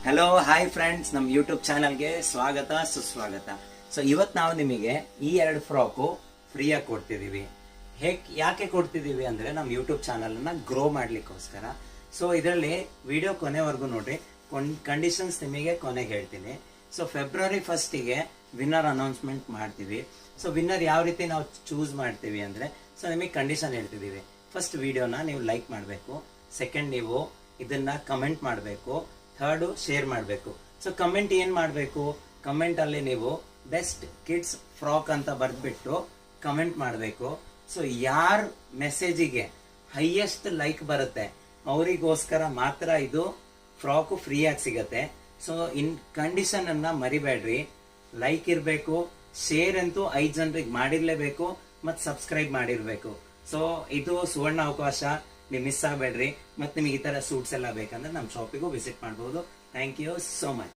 Hello hi friends, ನಮ್ಮ YouTube ಚಾನಲ್ಗೆ ಸ್ವಾಗತ ಸುಸ್ವಾಗತ. ಸೊ ಇವತ್ತು ನಾವು ನಿಮಗೆ ಈ 2 ಫ್ರಾಕು ಫ್ರೀಯಾಗಿ ಕೊಡ್ತಿದ್ದೀವಿ. ಯಾಕೆ ಕೊಡ್ತಿದ್ದೀವಿ ಅಂದರೆ ನಮ್ಮ ಯೂಟ್ಯೂಬ್ ಚಾನಲನ್ನು ಗ್ರೋ ಮಾಡಲಿಕ್ಕೋಸ್ಕರ. ಸೊ ಇದರಲ್ಲಿ ವಿಡಿಯೋ ಕೊನೆವರೆಗೂ ನೋಡ್ರಿ, ಕಂಡೀಷನ್ಸ್ ನಿಮಗೆ ಕೊನೆಗೆ ಹೇಳ್ತೀನಿ. ಸೊ ಫೆಬ್ರವರಿ 1ಗೆ ವಿನ್ನರ್ ಅನೌನ್ಸ್ಮೆಂಟ್ ಮಾಡ್ತೀವಿ. ಸೊ ವಿನ್ನರ್ ಯಾವ ರೀತಿ ನಾವು ಚೂಸ್ ಮಾಡ್ತೀವಿ ಅಂದರೆ, ಸೊ ನಿಮಗೆ ಕಂಡೀಷನ್ ಹೇಳ್ತಿದ್ದೀವಿ. ಫಸ್ಟ್ ವಿಡಿಯೋನ ನೀವು ಲೈಕ್ ಮಾಡಬೇಕು, ಸೆಕೆಂಡ್ ನೀವು ಇದನ್ನ ಕಮೆಂಟ್ ಮಾಡಬೇಕು, ಥರ್ಡ್ ಶೇರ್ ಮಾಡಬೇಕು. ಸೊ ಕಮೆಂಟ್ ಏನ್ ಮಾಡಬೇಕು, ಕಮೆಂಟ್ ಅಲ್ಲಿ ನೀವು ಬೆಸ್ಟ್ ಕಿಡ್ಸ್ ಫ್ರಾಕ್ ಅಂತ ಬರ್ದ್ಬಿಟ್ಟು ಕಮೆಂಟ್ ಮಾಡಬೇಕು. ಸೊ ಯಾರ ಮೆಸೇಜಿಗೆ ಹೈಯೆಸ್ಟ್ ಲೈಕ್ ಬರುತ್ತೆ ಅವರಿಗೋಸ್ಕರ ಮಾತ್ರ ಇದು ಫ್ರಾಕು ಫ್ರೀ ಆಗಿ ಸಿಗತ್ತೆ. ಸೊ ಇನ್ ಕಂಡೀಷನ್ ಅನ್ನ ಮರಿಬೇಡ್ರಿ, ಲೈಕ್ ಇರಬೇಕು, ಶೇರ್ ಅಂತೂ 5 ಜನರಿಗೆ ಮಾಡಿರ್ಲೇಬೇಕು, ಮತ್ತು ಸಬ್ಸ್ಕ್ರೈಬ್ ಮಾಡಿರ್ಬೇಕು. ಸೊ ಇದು ಸುವರ್ಣ ಅವಕಾಶ, ನೀವು ಮಿಸ್ ಆಗಬೇಡ್ರಿ. ಮತ್ತೆ ನಿಮಗೆ ಈ ತರ ಸೂಟ್ಸ್ ಎಲ್ಲ ಬೇಕಂದ್ರೆ ನಮ್ಮ ಶಾಪಿಗೂ ವಿಸಿಟ್ ಮಾಡಬಹುದು. Thank you so much.